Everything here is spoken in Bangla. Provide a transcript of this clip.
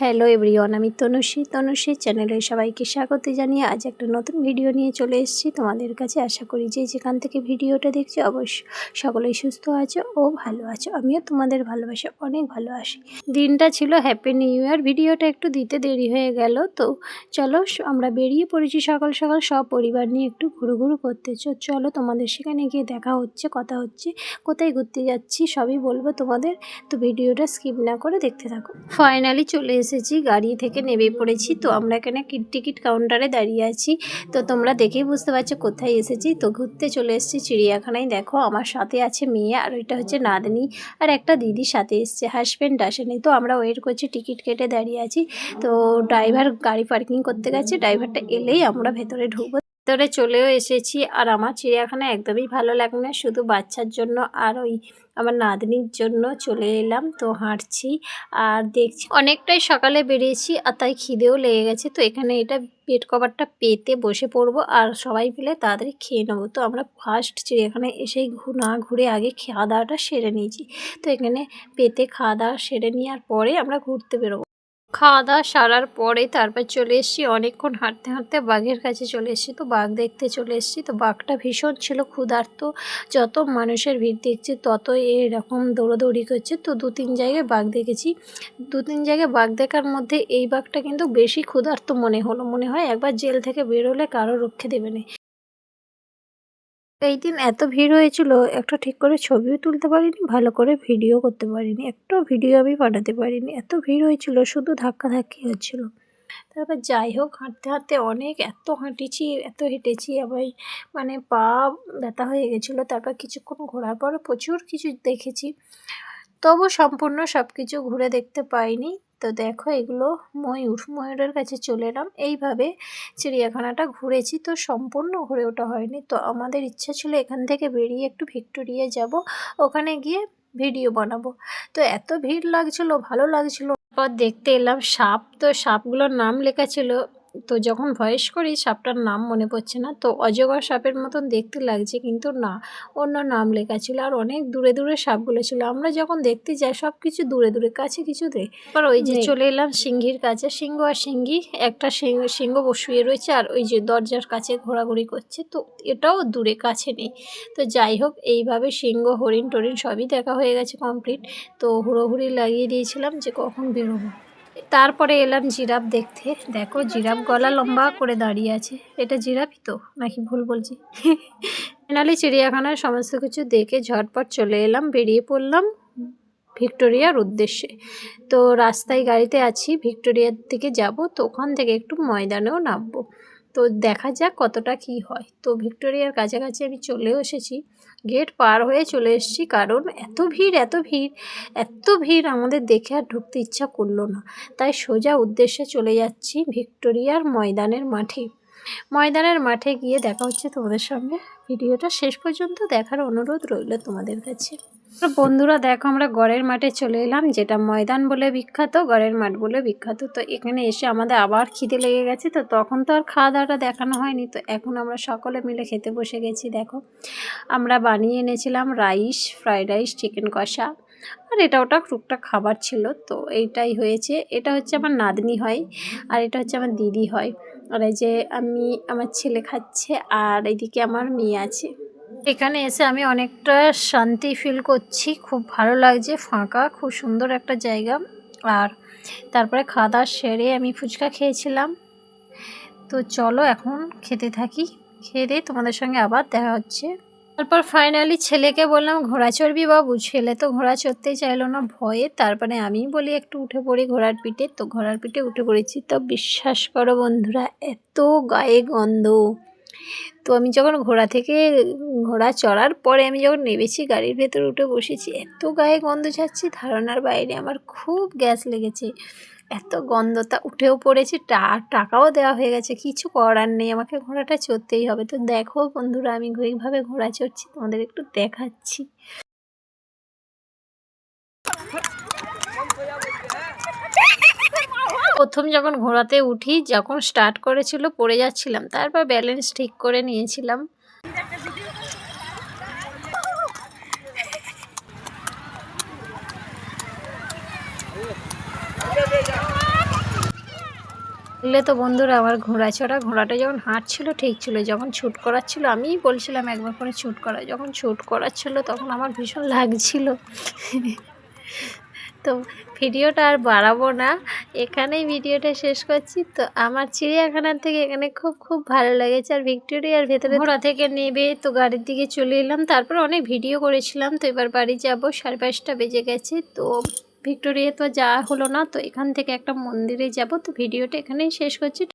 হ্যালো এভরিওয়ান, আমি তনুশ্রী চ্যানেলে সবাইকে স্বাগত জানিয়ে আজ একটা নতুন ভিডিও নিয়ে চলে এসেছি তোমাদের কাছে। আশা করি যে যেখান থেকে ভিডিওটা দেখছি অবশ্য সকলেই সুস্থ আছো ও ভালো আছো। আমিও তোমাদের ভালোবাসা অনেক ভালোবাসি। দিনটা ছিল হ্যাপি নিউ ইয়ার, ভিডিওটা একটু দিতে দেরি হয়ে গেল। তো চলো আমরা বেরিয়ে পড়েছি সকাল সকাল সব পরিবার নিয়ে একটু ঘুরু করতে। চলো তোমাদের সেখানে গিয়ে দেখা হচ্ছে, কথা হচ্ছে, কোথায় ঘুরতে যাচ্ছি সবই বলবো তোমাদের। তো ভিডিওটা স্কিপ না করে দেখতে থাকো। ফাইনালি চলে এসেছি, গাড়ি থেকে নেমে পড়েছি। তো আমরা এখানে টিকিট কাউন্টারে দাঁড়িয়ে আছি। তো তোমরা দেখেই বুঝতে পারছো কোথায় এসেছি। তো ঘুরতে চলে এসেছি চিড়িয়াখানায়। দেখো আমার সাথে আছে মেয়ে, আর ওইটা হচ্ছে নাতনি, আর একটা দিদির সাথে এসছে, হাজব্যান্ড আসেনি। তো আমরা ওয়েট করছি, টিকিট কেটে দাঁড়িয়ে আছি। তো ড্রাইভার গাড়ি পার্কিং করতে গেছে, ড্রাইভারটা এলেই আমরা ভেতরে ঢুকবো। ভেতরে চলেও এসেছি। আর আমার চিড়িয়াখানা একদমই ভালো লাগে না, শুধু বাচ্চার জন্য আর ওই আমার নাতনির জন্য চলে এলাম। তো হাঁটছি আর দেখছি, অনেকটাই সকালে বেরিয়েছি আর তাই খিদেও লেগে গেছে। তো এখানে এটা পেট কভারটা পেতে বসে পড়বো আর সবাই মিলে তাড়াতাড়ি খেয়ে নেবো। তো আমরা ফার্স্ট চিড়িয়াখানায় এসেই না ঘুরে আগে খাওয়া দাওয়াটা সেরে নিয়েছি। তো এখানে পেতে খাওয়া দাওয়া সেরে নেওয়ার পরে আমরা ঘুরতে বেরোবো। খাওয়া দাওয়া সারার পরে তারপর চলে এসেছি, অনেকক্ষণ হাঁটতে হাঁটতে বাঘের কাছে চলে এসেছি। তো বাঘ দেখতে চলে এসেছি। তো বাঘটা ভীষণ ছিল ক্ষুধার্ত, যত মানুষের ভিড় দেখছে ততই এরকম দৌড়াদৌড়ি করছে। তো 2-3 জায়গায় বাঘ দেখেছি। 2-3 জায়গায় বাঘ দেখার মধ্যে এই বাঘটা কিন্তু বেশি ক্ষুধার্ত মনে হয় একবার জেল থেকে বেরোলে কারো রক্ষে দেবে না। এই দিন এত ভিড় হয়েছিল, একটা ঠিক করে ছবিও তুলতে পারিনি, ভালো করে ভিডিও করতে পারিনি, একটাও ভিডিও আমি বানাতে পারিনি। এত ভিড় হয়েছিল, শুধু ধাক্কাধাক্কি হচ্ছিল। তারপর যাই হোক, হাঁটতে হাঁটতে এত হাঁটেছি, এত হেঁটেছি, আবার মানে পা ব্যথা হয়ে গেছিলো। তারপর কিছুক্ষণ ঘোরার পর প্রচুর কিছু দেখেছি, তবু সম্পূর্ণ সব কিছু ঘুরে দেখতে পাইনি। তো দেখো এগুলো ময়ূরের কাছে চলে এলাম। এইভাবে চিড়িয়াখানাটা ঘুরেছি, তো সম্পূর্ণ ঘুরে ওঠা হয়নি। তো আমাদের ইচ্ছা ছিল এখান থেকে বেরিয়ে একটু ভিক্টোরিয়া যাব, ওখানে গিয়ে ভিডিও বানাবো। তো এত ভিড় লাগছিল, ভালো লাগছিল। তারপর দেখতে এলাম সাপ। তো সাপগুলোর নাম লেখা ছিল, তো যখন ভয়েস করি সাপটার নাম মনে পড়ছে না। তো অজগর সাপের মতন দেখতে লাগছে, কিন্তু না, অন্য নাম লেখা ছিল। আর অনেক দূরে দূরে সাপগুলো ছিল। আমরা যখন দেখতে যাই সব কিছু দূরে দূরে, কাছে কিছু দেখ। আর ওই যে চলে এলাম সিংহীর কাছে। সিংহ আর সিংহী, একটা সিংহ শুয়ে রয়েছে আর ওই যে দরজার কাছে ঘোরাঘুরি করছে। তো এটাও দূরে, কাছে নেই। তো যাই হোক, এইভাবে সিংহ হরিণ টরিণ সবই দেখা হয়ে গেছে কমপ্লিট। তো হুড়োহুড়ি লাগিয়ে দিয়েছিলাম যে কখন বেরোবো। তারপরে এলাম জিরাফ দেখতে। দেখো জিরাফ গলা লম্বা করে দাঁড়িয়ে আছে। এটা জিরাফই তো, নাকি ভুল বলছি? ফাইনালি চিড়িয়াখানার সমস্ত কিছু দেখে ঝটপট চলে এলাম, বেরিয়ে পড়লাম ভিক্টোরিয়ার উদ্দেশ্যে। তো রাস্তায় গাড়িতে আছি, ভিক্টোরিয়ার দিকে যাব। তো ওখান থেকে একটু ময়দানেও নামবো। তো দেখা যাক কতটা কি হয়। তো ভিক্টোরিয়ার কাছাকাছি আমি চলেও এসেছি, গেট পার হয়ে চলে এসেছি। কারণ এত ভিড় আমাদের দেখে আর ঢুকতে ইচ্ছা করলো না। তাই সোজা উদ্দেশ্যে চলে যাচ্ছি ভিক্টোরিয়ার ময়দানের মাঠে গিয়ে দেখা হচ্ছে তোমাদের সঙ্গে। ভিডিওটা শেষ পর্যন্ত দেখার অনুরোধ রইল তোমাদের কাছে। বন্ধুরা দেখো, আমরা গড়ের মাঠে চলে এলাম, যেটা ময়দান বলে বিখ্যাত, গড়ের মাঠ বলে বিখ্যাত। তো এখানে এসে আমাদের আবার খিদে লেগে গেছে। তো তখন তো আর খাওয়া দাওয়াটা দেখানো হয়নি। তো এখন আমরা সকলে মিলে খেতে বসে গেছি। দেখো আমরা বানিয়ে এনেছিলাম রাইস, ফ্রাইড রাইস, চিকেন কষা, আর এটা ওটা টুকটাক খাবার ছিল। তো এইটাই হয়েছে। এটা হচ্ছে আমার নাতনি হয়, আর এটা হচ্ছে আমার দিদি হয়, আর এই যে আমার ছেলে খাচ্ছে, আর এইদিকে আমার মেয়ে আছে। এখানে এসে আমি অনেকটা শান্তি ফিল করছি, খুব ভালো লাগছে, ফাঁকা, খুব সুন্দর একটা জায়গা। আর তারপরে খাওয়া দাওয়া সেরে আমি ফুচকা খেয়েছিলাম। তো চলো এখন খেতে থাকি, খেয়ে দিয়ে তোমাদের সঙ্গে আবার দেখা হচ্ছে। তারপর ফাইনালি ছেলেকে বললাম ঘোড়া চড়বি বাবু, ছেলে তো ঘোড়া চড়তেই চাইলো না ভয়ে। তারপরে আমি বলি একটু উঠে পড়ি ঘোড়ার পিঠে। তো ঘোড়ার পিঠে উঠে পড়েছি। তো বিশ্বাস করো বন্ধুরা, এত গায়ে গন্ধ। তো আমি যখন ঘোড়া চড়ার পরে আমি যখন নেমেছি, গাড়ির ভেতরে উঠে বসেছি, এত গায়ে গন্ধ ছাড়ছি ধারণার বাইরে। আমার খুব গ্যাস লেগেছে, এত গন্ধটা। উঠেও পড়েছি, টাকাও দেওয়া হয়ে গেছে, কিছু করার নেই, আমাকে ঘোড়াটা চড়তেই হবে। তো দেখো বন্ধুরা, আমি এইভাবে ঘোড়া চড়ছি, তোমাদের একটু দেখাচ্ছি। প্রথম যখন ঘোড়াতে উঠি, যখন স্টার্ট করেছিল পড়ে যাচ্ছিলাম, তারপর ব্যালেন্স ঠিক করে নিয়েছিলাম। দেখলে তো বন্ধুরা আমার ঘোড়াটা যখন হাঁটছিল ঠিক ছিল, যখন শ্যুট করাচ্ছিল আমিই বলছিলাম একবার করে শ্যুট করা, যখন শ্যুট করাচ্ছিল তখন আমার ভীষণ লাগছিল। তো ভিডিওটা আর বাড়াবো না, এখানেই ভিডিওটা শেষ করছি। তো আমার চিড়িয়াখানা থেকে এখানে খুব খুব ভালো লেগেছে। আর ভিক্টোরিয়ার ভেতরে ঘোড়া থেকে নেবে তো গাড়ির দিকে চলে এলাম, তারপরে অনেক ভিডিও করেছিলাম। তো এবার বাড়ি যাব, 5:30 বেজে গেছে। তো ভিক্টোরিয়া তো যাওয়া হলো না, তো এখান থেকে একটা মন্দিরে যাব। তো ভিডিওটা এখানেই শেষ করছি।